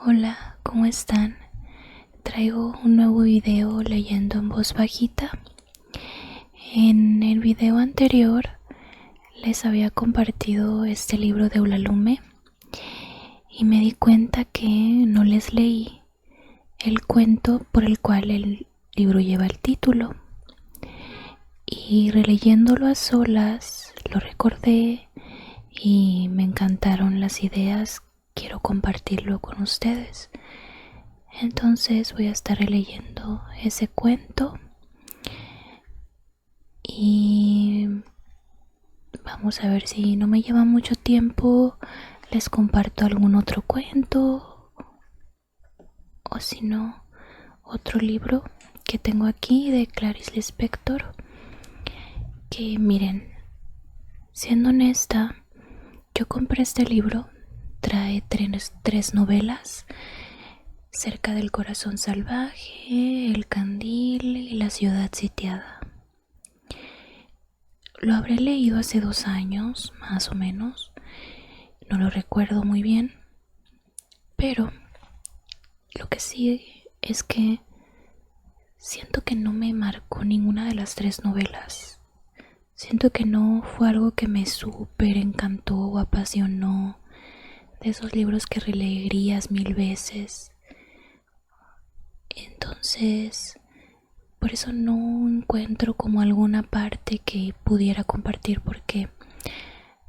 Hola, ¿cómo están? Traigo un nuevo video leyendo en voz bajita. En el video anterior les había compartido este libro de Eulalume y me di cuenta que no les leí el cuento por el cual el libro lleva el título. Y releyéndolo a solas lo recordé y me encantaron las ideas. Quiero compartirlo con ustedes. Entonces voy a estar releyendo ese cuento y vamos a ver si no me lleva mucho tiempo. Les comparto algún otro cuento o si no, otro libro que tengo aquí de Clarice Lispector. Que miren, siendo honesta, yo compré este libro. Trae tres novelas: Cerca del corazón salvaje, El candil y La ciudad sitiada. Lo habré leído hace 2 años, más o menos. No lo recuerdo muy bien. Pero lo que sí es que siento que no me marcó ninguna de las 3 novelas. Siento que no fue algo que me súper encantó o apasionó. De esos libros que releerías 1000 veces. Entonces, por eso no encuentro como alguna parte que pudiera compartir, porque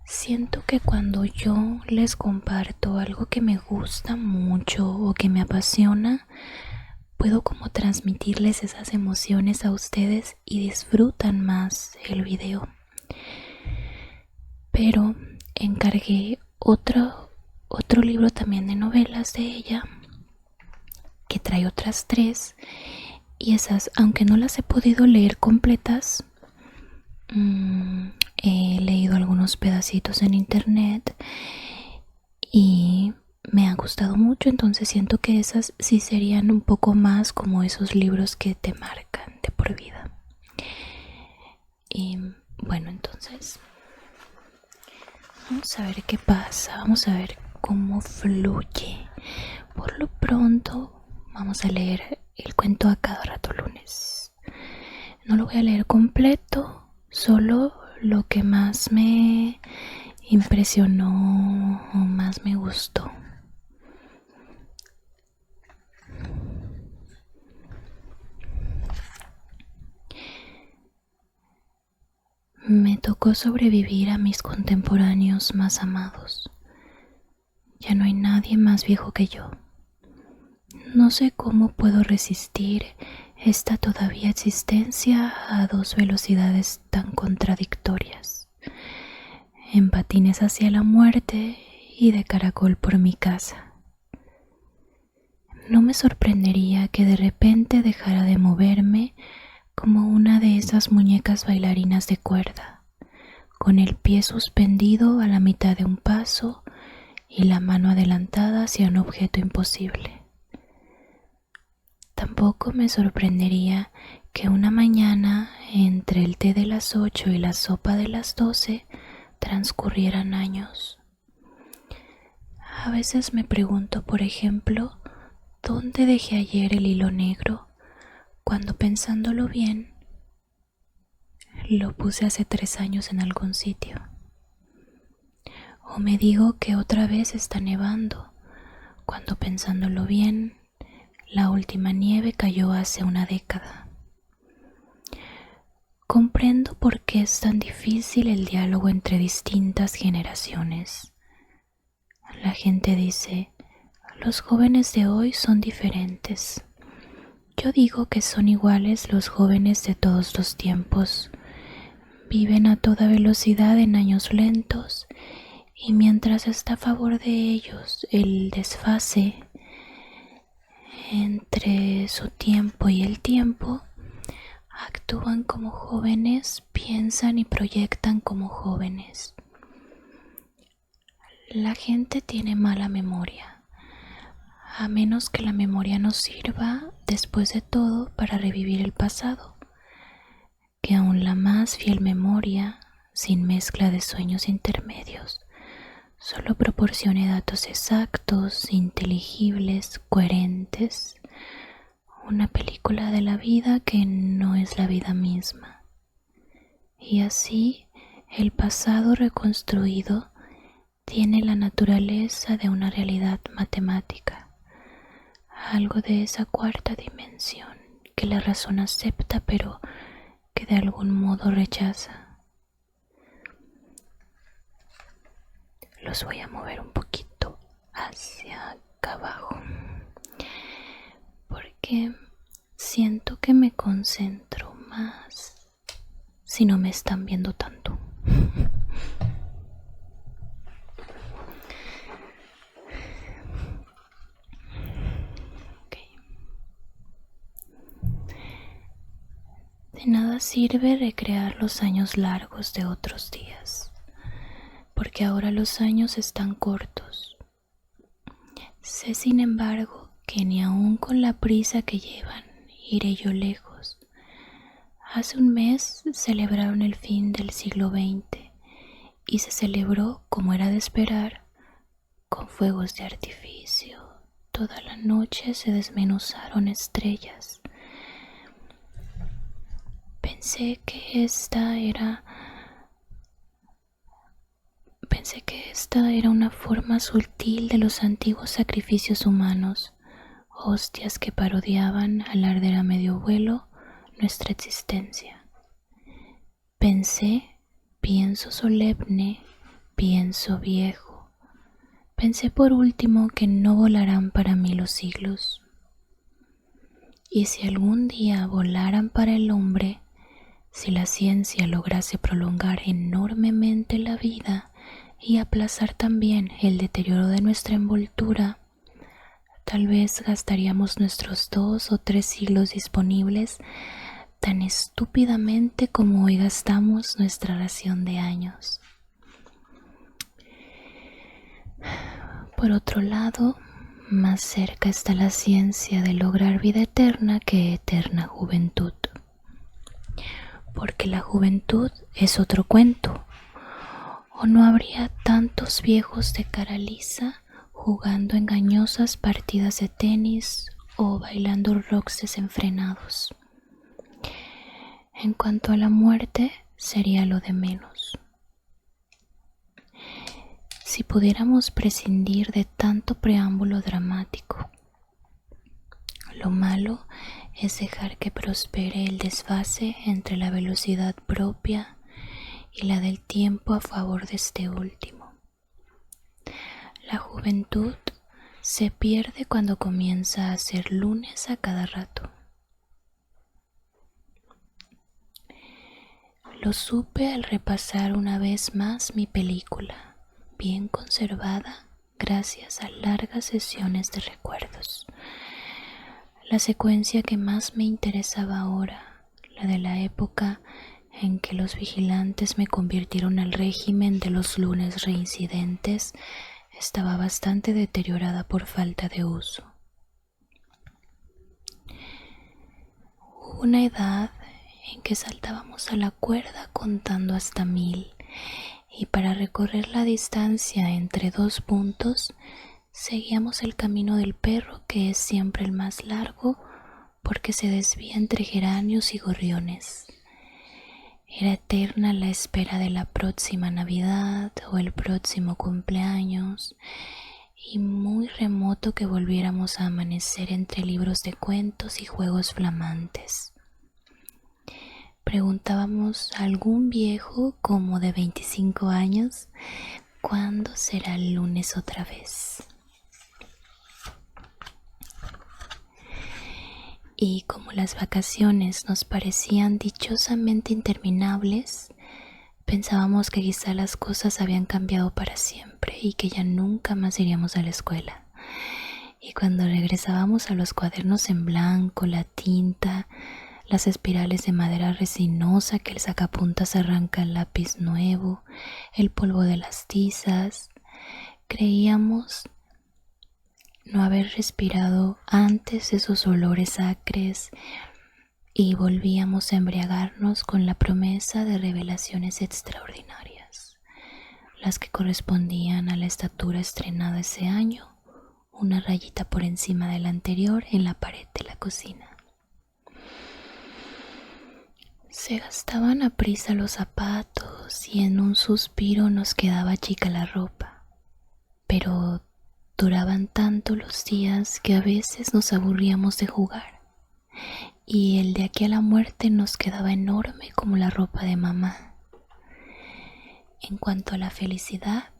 siento que cuando yo les comparto algo que me gusta mucho o que me apasiona, puedo como transmitirles esas emociones a ustedes y disfrutan más el video. Pero encargué otro libro también de novelas de ella, que trae otras 3, y esas, aunque no las he podido leer completas, he leído algunos pedacitos en internet y me ha gustado mucho. Entonces siento que esas sí serían un poco más como esos libros que te marcan de por vida. Y bueno, entonces vamos a ver qué pasa, vamos a ver cómo fluye. Por lo pronto vamos a leer el cuento A cada rato lunes. No lo voy a leer completo, solo lo que más me impresionó o más me gustó. Me tocó sobrevivir a mis contemporáneos más amados. Ya no hay nadie más viejo que yo. No sé cómo puedo resistir esta todavía existencia a 2 velocidades tan contradictorias. En patines hacia la muerte y de caracol por mi casa. No me sorprendería que de repente dejara de moverme como una de esas muñecas bailarinas de cuerda, con el pie suspendido a la mitad de un paso y la mano adelantada hacia un objeto imposible. Tampoco me sorprendería que una mañana, entre el té de las 8 y la sopa de las 12, transcurrieran años. A veces me pregunto, por ejemplo, ¿dónde dejé ayer el hilo negro? Cuando, pensándolo bien, lo puse hace 3 años en algún sitio. O me digo que otra vez está nevando, cuando, pensándolo bien, la última nieve cayó hace una década. Comprendo por qué es tan difícil el diálogo entre distintas generaciones. La gente dice, los jóvenes de hoy son diferentes. Yo digo que son iguales los jóvenes de todos los tiempos. Viven a toda velocidad en años lentos, y mientras está a favor de ellos el desfase entre su tiempo y el tiempo, actúan como jóvenes, piensan y proyectan como jóvenes. La gente tiene mala memoria, a menos que la memoria nos sirva, después de todo, para revivir el pasado, que aún la más fiel memoria, sin mezcla de sueños intermedios, solo proporcione datos exactos, inteligibles, coherentes. Una película de la vida que no es la vida misma. Y así, el pasado reconstruido tiene la naturaleza de una realidad matemática, algo de esa cuarta dimensión que la razón acepta pero que de algún modo rechaza. Los voy a mover un poquito hacia acá abajo porque siento que me concentro más si no me están viendo tanto. Okay. De nada sirve recrear los años largos de otros días, porque ahora los años están cortos. Sé, sin embargo, que ni aun con la prisa que llevan iré yo lejos. Hace un mes celebraron el fin del siglo XX y se celebró, como era de esperar, con fuegos de artificio. Toda la noche se desmenuzaron estrellas. Pensé que esta era una forma sutil de los antiguos sacrificios humanos, hostias que parodiaban al arder a medio vuelo nuestra existencia. Pienso solemne, pienso viejo. Pensé por último que no volarán para mí los siglos. Y si algún día volaran para el hombre, si la ciencia lograse prolongar enormemente la vida y aplazar también el deterioro de nuestra envoltura, tal vez gastaríamos nuestros 2 o 3 siglos disponibles tan estúpidamente como hoy gastamos nuestra ración de años. Por otro lado, más cerca está la ciencia de lograr vida eterna que eterna juventud. Porque la juventud es otro cuento, o no habría tantos viejos de cara lisa jugando engañosas partidas de tenis o bailando rocks desenfrenados. En cuanto a la muerte, sería lo de menos. Si pudiéramos prescindir de tanto preámbulo dramático. Lo malo es dejar que prospere el desfase entre la velocidad propia y la del tiempo a favor de este último. La juventud se pierde cuando comienza a ser lunes a cada rato. Lo supe al repasar una vez más mi película, bien conservada gracias a largas sesiones de recuerdos. La secuencia que más me interesaba ahora, la de la época en que los vigilantes me convirtieron al régimen de los lunes reincidentes, estaba bastante deteriorada por falta de uso. Hubo una edad en que saltábamos a la cuerda contando hasta 1000 y para recorrer la distancia entre 2 puntos seguíamos el camino del perro, que es siempre el más largo porque se desvía entre geranios y gorriones. Era eterna la espera de la próxima Navidad o el próximo cumpleaños y muy remoto que volviéramos a amanecer entre libros de cuentos y juegos flamantes. Preguntábamos a algún viejo como de 25 años cuándo será el lunes otra vez. Y como las vacaciones nos parecían dichosamente interminables, pensábamos que quizá las cosas habían cambiado para siempre y que ya nunca más iríamos a la escuela. Y cuando regresábamos a los cuadernos en blanco, la tinta, las espirales de madera resinosa que el sacapuntas arranca al lápiz nuevo, el polvo de las tizas, creíamos no haber respirado antes esos olores acres y volvíamos a embriagarnos con la promesa de revelaciones extraordinarias. las que correspondían a la estatura estrenada ese año, una rayita por encima de la anterior en la pared de la cocina. Se gastaban a prisa los zapatos y en un suspiro nos quedaba chica la ropa, pero duraban tanto los días que a veces nos aburríamos de jugar y el de aquí a la muerte nos quedaba enorme como la ropa de mamá. En cuanto a la felicidad,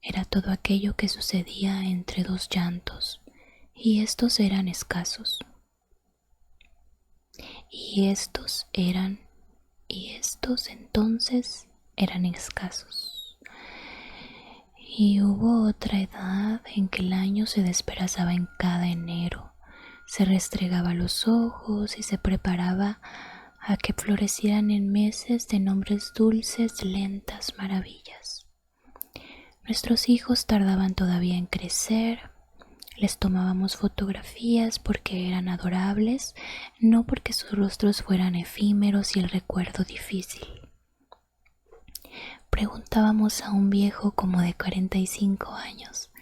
era todo aquello que sucedía entre dos llantos, y estos eran escasos. Y estos entonces eran escasos. Y hubo otra edad en que el año se despedazaba en cada enero, se restregaba los ojos y se preparaba a que florecieran en meses de nombres dulces, lentas maravillas. Nuestros hijos tardaban todavía en crecer. Les tomábamos fotografías porque eran adorables, no porque sus rostros fueran efímeros y el recuerdo difícil. Preguntábamos a un viejo como de 45 años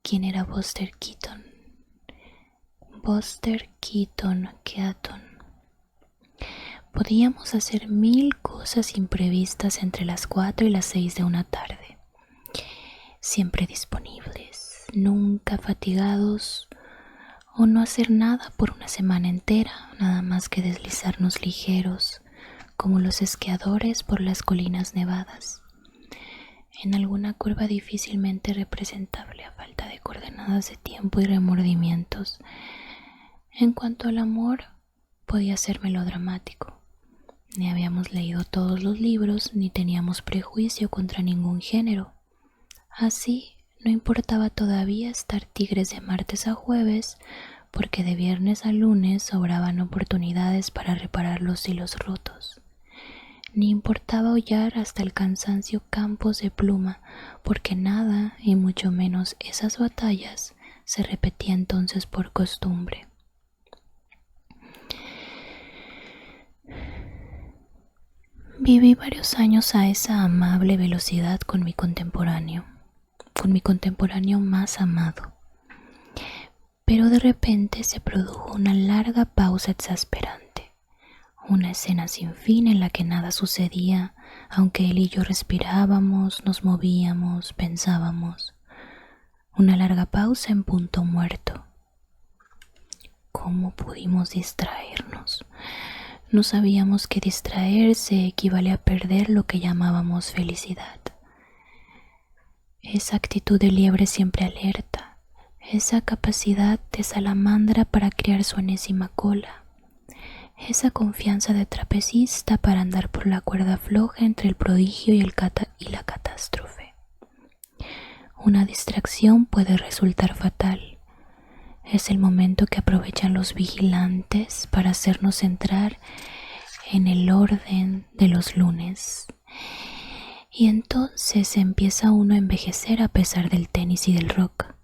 quién era Buster Keaton. Buster Keaton. Podíamos hacer 1000 cosas imprevistas entre las 4 y las 6 de una tarde. Siempre disponibles, nunca fatigados, o no hacer nada por una semana entera, nada más que deslizarnos ligeros, como los esquiadores por las colinas nevadas, en alguna curva difícilmente representable a falta de coordenadas de tiempo y remordimientos. En cuanto al amor, podía ser melodramático. Ni habíamos leído todos los libros, ni teníamos prejuicio contra ningún género. Así, no importaba todavía estar tigres de martes a jueves, porque de viernes a lunes sobraban oportunidades para reparar los hilos rotos. Ni importaba hollar hasta el cansancio campos de pluma, porque nada, y mucho menos esas batallas, se repetía entonces por costumbre. Viví varios años a esa amable velocidad con mi contemporáneo más amado. Pero de repente se produjo una larga pausa exasperante, una escena sin fin en la que nada sucedía, aunque él y yo respirábamos, nos movíamos, pensábamos. Una larga pausa en punto muerto. ¿Cómo pudimos distraernos? No sabíamos que distraerse equivale a perder lo que llamábamos felicidad. Esa actitud de liebre siempre alerta, esa capacidad de salamandra para criar su enésima cola, esa confianza de trapecista para andar por la cuerda floja entre el prodigio y la catástrofe. Una distracción puede resultar fatal. Es el momento que aprovechan los vigilantes para hacernos entrar en el orden de los lunes. Y entonces empieza uno a envejecer a pesar del tenis y del rock.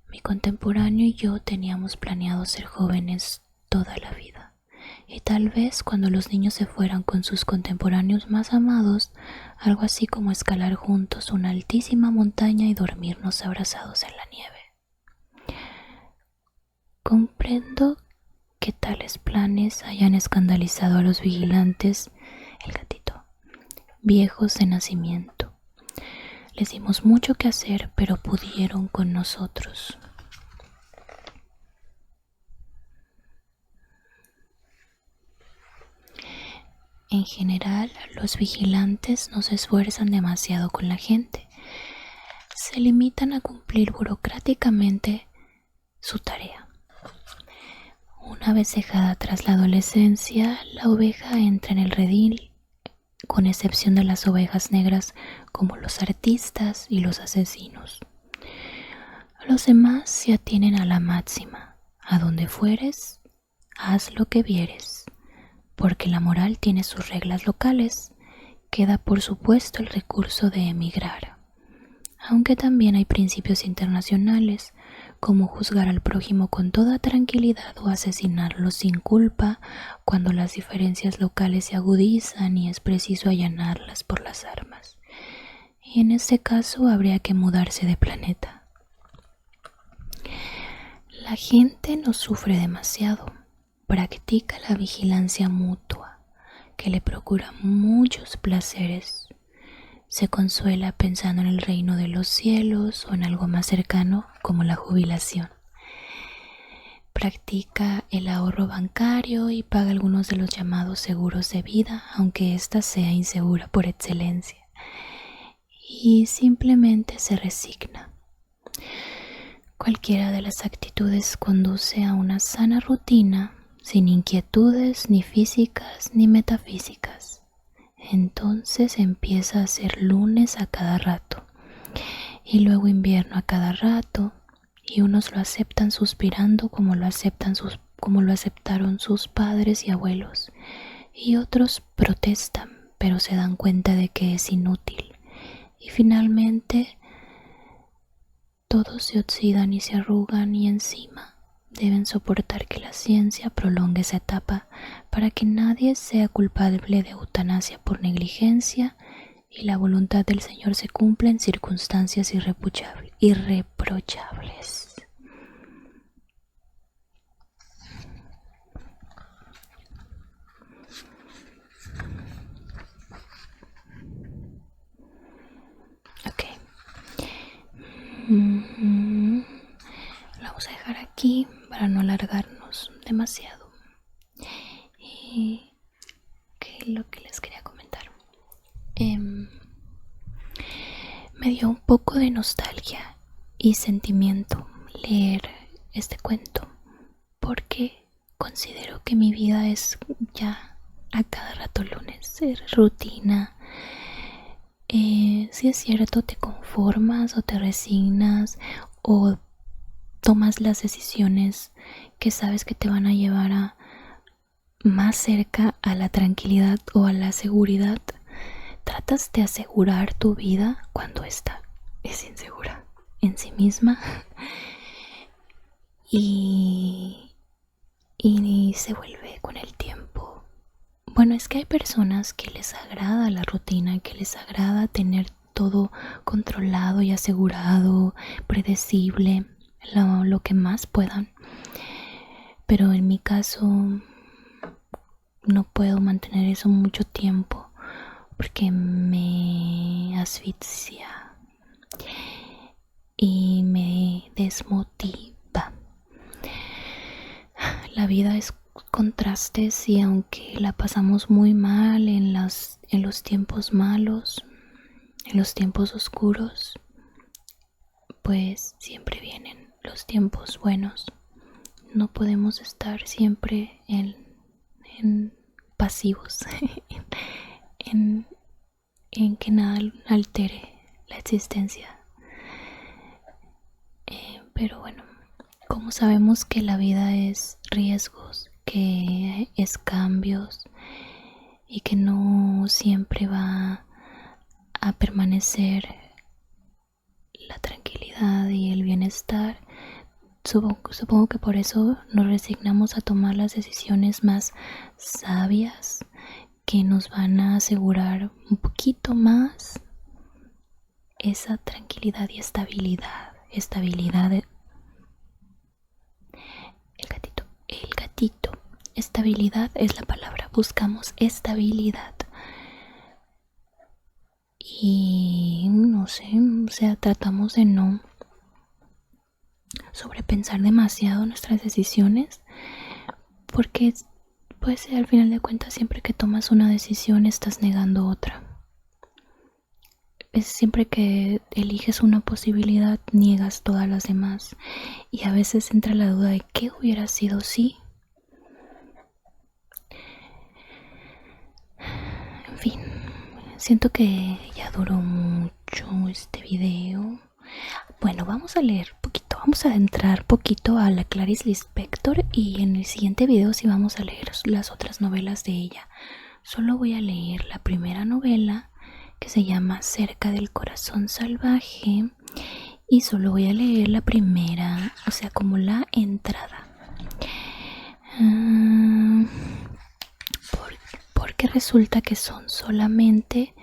Mi contemporáneo y yo teníamos planeado ser jóvenes toda la vida. Y tal vez cuando los niños se fueran con sus contemporáneos más amados, algo así como escalar juntos una altísima montaña y dormirnos abrazados en la nieve. Comprendo que tales planes hayan escandalizado a los vigilantes, el gatito, viejos de nacimiento. Les dimos mucho que hacer, pero pudieron con nosotros. En general, los vigilantes no se esfuerzan demasiado con la gente. Se limitan a cumplir burocráticamente su tarea. Una vez dejada atrás la adolescencia, la oveja entra en el redil, con excepción de las ovejas negras como los artistas y los asesinos. Los demás se atienen a la máxima: a donde fueres, haz lo que vieres, porque la moral tiene sus reglas locales. Queda por supuesto el recurso de emigrar, aunque también hay principios internacionales, como juzgar al prójimo con toda tranquilidad o asesinarlo sin culpa cuando las diferencias locales se agudizan y es preciso allanarlas por las armas. y en este caso habría que mudarse de planeta. La gente no sufre demasiado, practica la vigilancia mutua, que le procura muchos placeres. Se consuela pensando en el reino de los cielos o en algo más cercano como la jubilación. Practica el ahorro bancario y paga algunos de los llamados seguros de vida, aunque ésta sea insegura por excelencia. Y simplemente se resigna. Cualquiera de las actitudes conduce a una sana rutina, sin inquietudes ni físicas ni metafísicas. Entonces empieza a ser lunes a cada rato, y luego invierno a cada rato, y unos lo aceptan suspirando como lo aceptaron sus padres y abuelos, y otros protestan, pero se dan cuenta de que es inútil, y finalmente todos se oxidan y se arrugan, y encima deben soportar que la ciencia prolongue esa etapa para que nadie sea culpable de eutanasia por negligencia y la voluntad del Señor se cumpla en circunstancias irreprochables. Ok. Lo vamos a dejar aquí para no alargarnos demasiado. Y ¿qué es lo que les quería comentar? Me dio un poco de nostalgia y sentimiento leer este cuento, porque considero que mi vida es ya a cada rato lunes, es rutina. Si es cierto, te conformas o te resignas o tomas las decisiones que sabes que te van a llevar a más cerca a la tranquilidad o a la seguridad. Tratas de asegurar tu vida cuando esta es insegura en sí misma y se vuelve con el tiempo. Bueno, es que hay personas que les agrada la rutina, que les agrada tener todo controlado y asegurado, predecible, lo que más puedan. Pero en mi caso no puedo mantener eso mucho tiempo porque me asfixia y me desmotiva. La vida es contrastes y aunque la pasamos muy mal en los tiempos malos, en los tiempos oscuros, pues siempre vienen los tiempos buenos. No podemos estar siempre en pasivos, en que nada altere la existencia. Pero bueno, como sabemos que la vida es riesgos, que es cambios y que no siempre va a permanecer la tranquilidad y el bienestar, supongo que por eso nos resignamos a tomar las decisiones más sabias que nos van a asegurar un poquito más esa tranquilidad y estabilidad. El gatito, estabilidad es la palabra, buscamos estabilidad. Y no sé, o sea, tratamos de no sobrepensar demasiado nuestras decisiones, porque pues al final de cuentas siempre que tomas una decisión estás negando otra. Es siempre que eliges una posibilidad niegas todas las demás, y a veces entra la duda de qué hubiera sido si. En fin, siento que ya duró mucho este video. Bueno, vamos a leer poquito, vamos a adentrar poquito a la Clarice Lispector, y en el siguiente video sí vamos a leer las otras novelas de ella. Solo voy a leer la primera novela, que se llama Cerca del corazón salvaje, y solo voy a leer la primera, o sea, como la entrada. Porque resulta que son solamente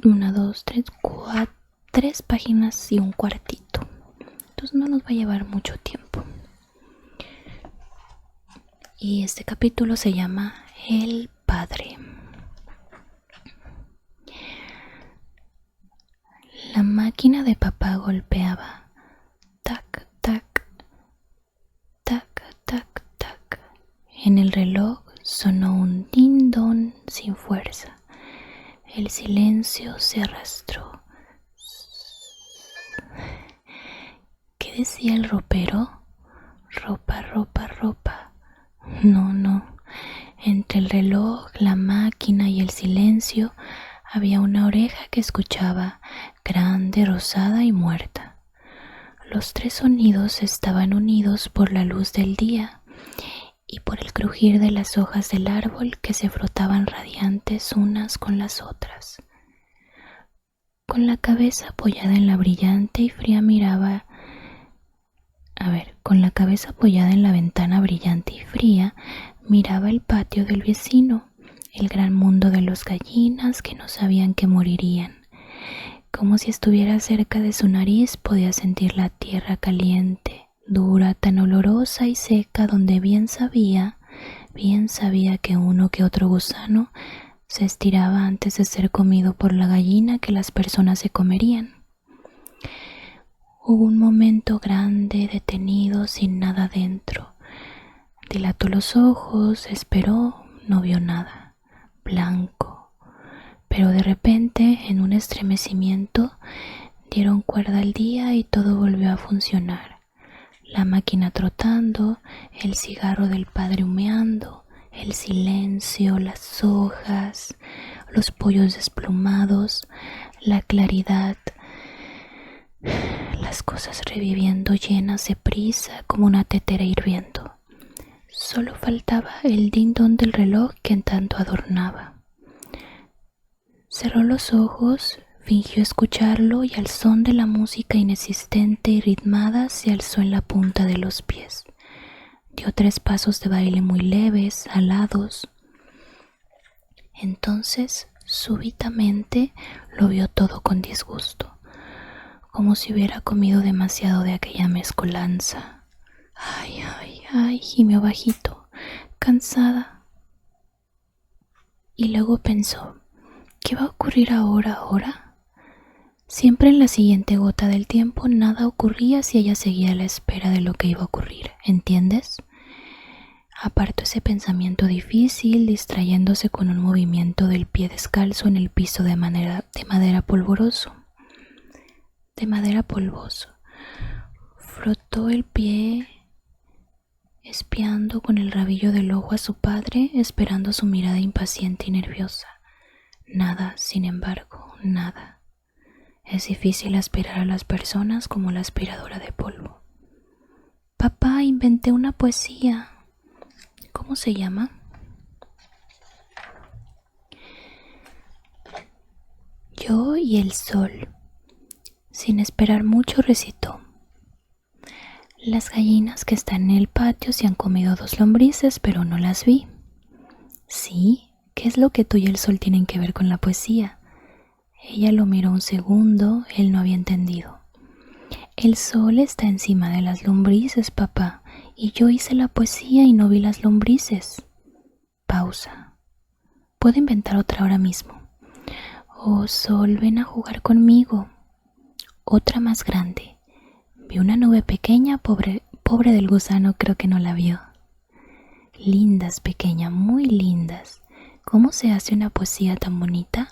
una, dos, tres, cuatro, 3 páginas y un cuartito. Entonces no nos va a llevar mucho tiempo. Y este capítulo se llama El Padre. La máquina de papá golpeaba. Tac, tac, tac, tac, tac. En el reloj sonó un din-don sin fuerza. El silencio se arrastró. ¿Qué decía el ropero? Ropa, ropa, ropa. No, no. Entre el reloj, la máquina y el silencio había una oreja que escuchaba, grande, rosada y muerta. Los 3 sonidos estaban unidos por la luz del día y por el crujir de las hojas del árbol que se frotaban radiantes unas con las otras. Con la cabeza apoyada en la brillante y fría con la cabeza apoyada en la ventana brillante y fría, miraba el patio del vecino, el gran mundo de los gallinas que no sabían que morirían. Como si estuviera cerca de su nariz, podía sentir la tierra caliente, dura, tan olorosa y seca, donde bien sabía que uno que otro gusano se estiraba antes de ser comido por la gallina que las personas se comerían. Hubo un momento grande, detenido, sin nada dentro. Dilató los ojos, esperó, no vio nada. Blanco. Pero de repente, en un estremecimiento, dieron cuerda al día y todo volvió a funcionar. La máquina trotando, el cigarro del padre humeando, el silencio, las hojas, los pollos desplumados, la claridad, las cosas reviviendo llenas de prisa como una tetera hirviendo. Solo faltaba el din-don del reloj que en tanto adornaba. Cerró los ojos, fingió escucharlo y al son de la música inexistente y ritmada se alzó en la punta de los pies. Dio 3 pasos de baile muy leves, alados. Entonces, súbitamente, lo vio todo con disgusto, como si hubiera comido demasiado de aquella mezcolanza. Ay, ay, ay, gimió bajito, cansada. Y luego pensó, ¿qué va a ocurrir ahora? Siempre en la siguiente gota del tiempo nada ocurría si ella seguía a la espera de lo que iba a ocurrir, ¿entiendes? Apartó ese pensamiento difícil, distrayéndose con un movimiento del pie descalzo en el piso de madera polvoso. Frotó el pie, espiando con el rabillo del ojo a su padre, esperando su mirada impaciente y nerviosa. Nada, sin embargo, nada. Es difícil aspirar a las personas como la aspiradora de polvo. Papá, inventé una poesía. ¿Cómo se llama? Yo y el sol. Sin esperar mucho recitó. Las gallinas que están en el patio se han comido 2 lombrices, pero no las vi. Sí, ¿qué es lo que tú y el sol tienen que ver con la poesía? Ella lo miró un segundo, él no había entendido. El sol está encima de las lombrices, papá, y yo hice la poesía y no vi las lombrices. Pausa. Puedo inventar otra ahora mismo. Oh, sol, ven a jugar conmigo. Otra más grande. Vi una nube pequeña, pobre del gusano, creo que no la vio. Lindas, pequeña, muy lindas. ¿Cómo se hace una poesía tan bonita?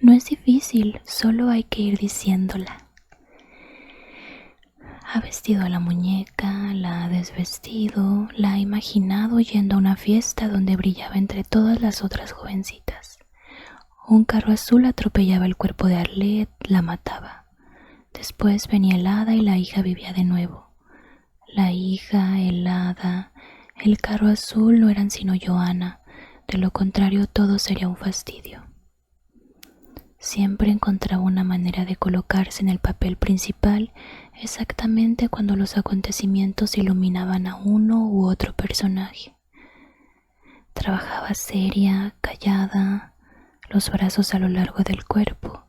No es difícil, solo hay que ir diciéndola. Ha vestido a la muñeca, la ha desvestido, la ha imaginado yendo a una fiesta donde brillaba entre todas las otras jovencitas. Un carro azul atropellaba el cuerpo de Arlette, la mataba. Después venía el hada y la hija vivía de nuevo. La hija, el hada, el carro azul no eran sino Johanna, de lo contrario todo sería un fastidio. Siempre encontraba una manera de colocarse en el papel principal exactamente cuando los acontecimientos iluminaban a uno u otro personaje. Trabajaba seria, callada, los brazos a lo largo del cuerpo.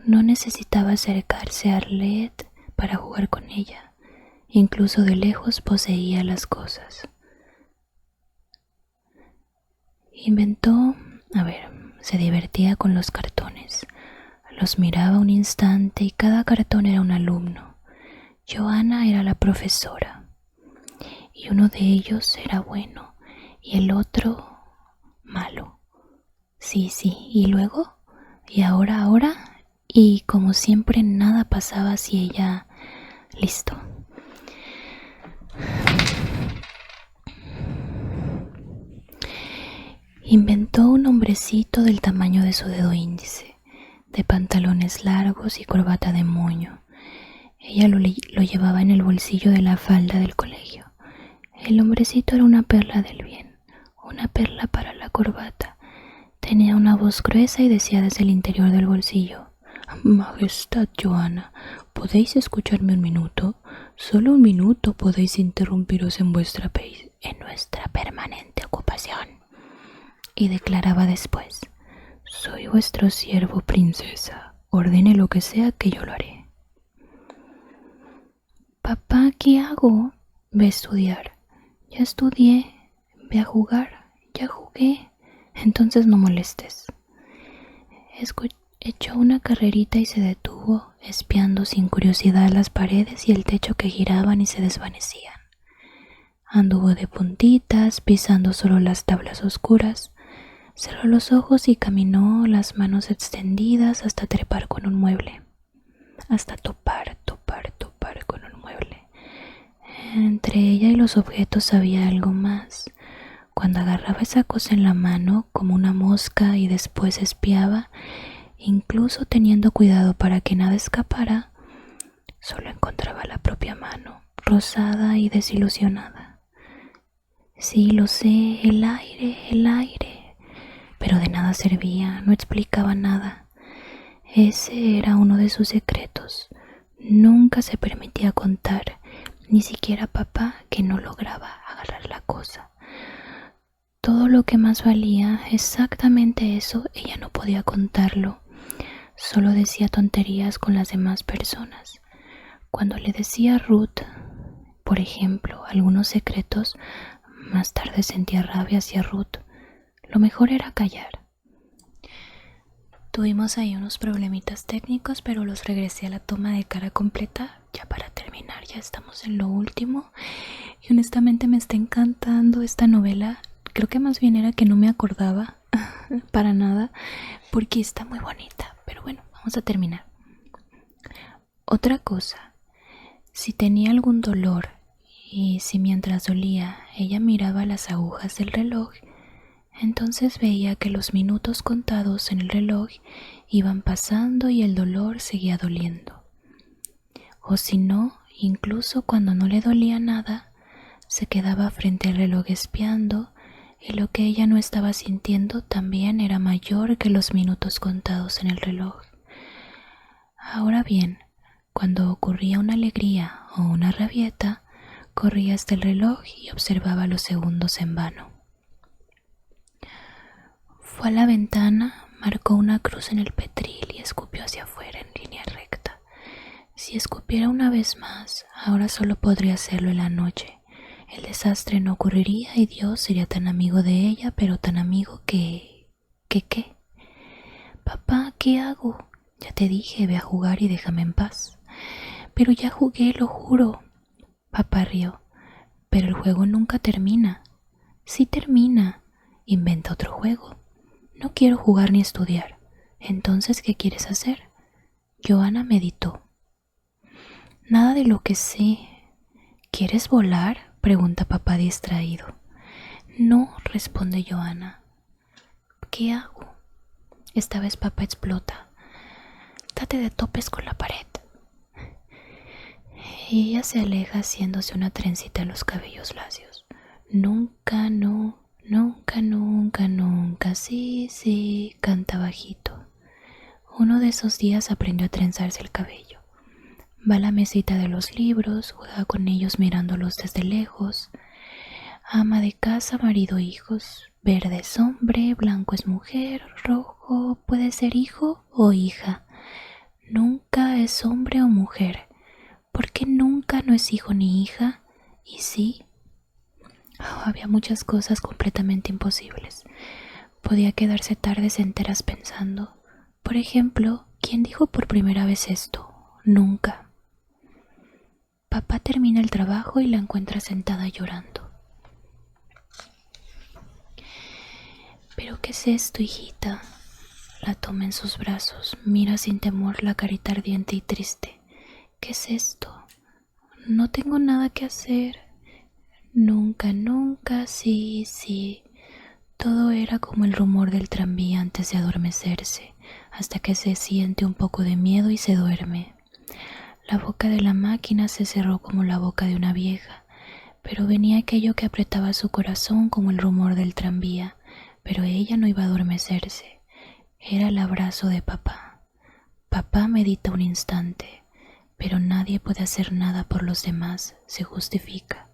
No necesitaba acercarse a Arlette para jugar con ella. Incluso de lejos poseía las cosas. Se divertía con los cartones. Los miraba un instante y cada cartón era un alumno. Johanna era la profesora. Y uno de ellos era bueno y el otro malo. Sí, y luego, y ahora, y como siempre nada pasaba si ella... Listo. Inventó un hombrecito del tamaño de su dedo índice, de pantalones largos y corbata de moño. Ella lo llevaba en el bolsillo de la falda del colegio. El hombrecito era una perla del bien, una perla para la corbata. Tenía una voz gruesa y decía desde el interior del bolsillo: Majestad Johanna, ¿podéis escucharme un minuto? Solo un minuto podéis interrumpiros en nuestra permanente ocupación. Y declaraba después: soy vuestro siervo, princesa. Ordene lo que sea que yo lo haré. Papá, ¿qué hago? Ve a estudiar. Ya estudié. Ve a jugar. Ya jugué. Entonces no molestes. Echó una carrerita y se detuvo, espiando sin curiosidad las paredes y el techo que giraban y se desvanecían. Anduvo de puntitas, pisando solo las tablas oscuras. Cerró los ojos y caminó, las manos extendidas, hasta trepar con un mueble. Hasta topar con un mueble. Entre ella y los objetos había algo más. Cuando agarraba esa cosa en la mano como una mosca y después espiaba, incluso teniendo cuidado para que nada escapara, solo encontraba la propia mano, rosada y desilusionada. Sí, lo sé, el aire, pero de nada servía, no explicaba nada. Ese era uno de sus secretos. Nunca se permitía contar, ni siquiera a papá, que no lograba agarrar la cosa. Todo lo que más valía, exactamente eso, ella no podía contarlo. Solo decía tonterías con las demás personas. Cuando le decía a Ruth, por ejemplo, algunos secretos, más tarde sentía rabia hacia Ruth. Lo mejor era callar. Tuvimos ahí unos problemitas técnicos, pero los regresé a la toma de cara completa. Ya para terminar, ya estamos en lo último. Y honestamente me está encantando esta novela. Creo que más bien era que no me acordaba para nada, porque está muy bonita. Pero bueno, vamos a terminar. Otra cosa, si tenía algún dolor y si mientras dolía ella miraba las agujas del reloj, entonces veía que los minutos contados en el reloj iban pasando y el dolor seguía doliendo. O si no, incluso cuando no le dolía nada, se quedaba frente al reloj espiando, y lo que ella no estaba sintiendo también era mayor que los minutos contados en el reloj. Ahora bien, cuando ocurría una alegría o una rabieta, corría hasta el reloj y observaba los segundos en vano. Fue a la ventana, marcó una cruz en el petril y escupió hacia afuera en línea recta. Si escupiera una vez más, ahora solo podría hacerlo en la noche. El desastre no ocurriría y Dios sería tan amigo de ella, pero tan amigo que... ¿Qué? Papá, ¿qué hago? Ya te dije, ve a jugar y déjame en paz. Pero ya jugué, lo juro. Papá rió. Pero el juego nunca termina. Sí termina. Inventa otro juego. No quiero jugar ni estudiar. Entonces, ¿qué quieres hacer? Johanna meditó. Nada de lo que sé. ¿Quieres volar?, pregunta papá distraído. No, responde Johanna. ¿Qué hago? Esta vez papá explota. Date de topes con la pared. Y ella se aleja haciéndose una trencita en los cabellos lacios. Nunca, sí, canta bajito. Uno de esos días aprendió a trenzarse el cabello. Va a la mesita de los libros, juega con ellos mirándolos desde lejos. Ama de casa, marido, hijos. Verde es hombre, blanco es mujer, rojo puede ser hijo o hija. Nunca es hombre o mujer. ¿Por qué nunca no es hijo ni hija? ¿Y sí? Había muchas cosas completamente imposibles. Podía quedarse tardes enteras pensando. Por ejemplo, ¿quién dijo por primera vez esto? Nunca. Papá termina el trabajo y la encuentra sentada llorando. ¿Pero qué es esto, hijita? La toma en sus brazos, mira sin temor la carita ardiente y triste. ¿Qué es esto? No tengo nada que hacer. Nunca, nunca, sí, sí. Todo era como el rumor del tranvía antes de adormecerse, hasta que se siente un poco de miedo y se duerme. La boca de la máquina se cerró como la boca de una vieja, pero venía aquello que apretaba su corazón como el rumor del tranvía, pero ella no iba a adormecerse. Era el abrazo de papá. Papá medita un instante, pero nadie puede hacer nada por los demás, se justifica.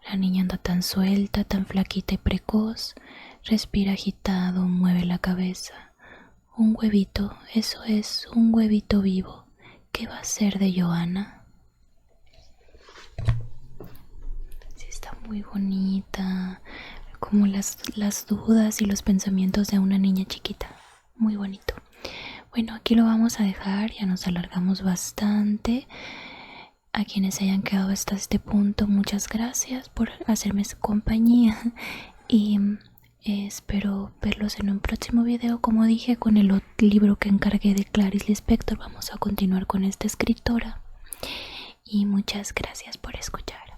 La niña anda tan suelta, tan flaquita y precoz, respira agitado, mueve la cabeza. Un huevito, eso es, un huevito vivo. ¿Qué va a ser de Johanna? Sí, está muy bonita, como las dudas y los pensamientos de una niña chiquita. Muy bonito. Bueno, aquí lo vamos a dejar, ya nos alargamos bastante. A quienes se hayan quedado hasta este punto, muchas gracias por hacerme su compañía y espero verlos en un próximo video. Como dije, con el libro que encargué de Clarice Lispector vamos a continuar con esta escritora y muchas gracias por escuchar.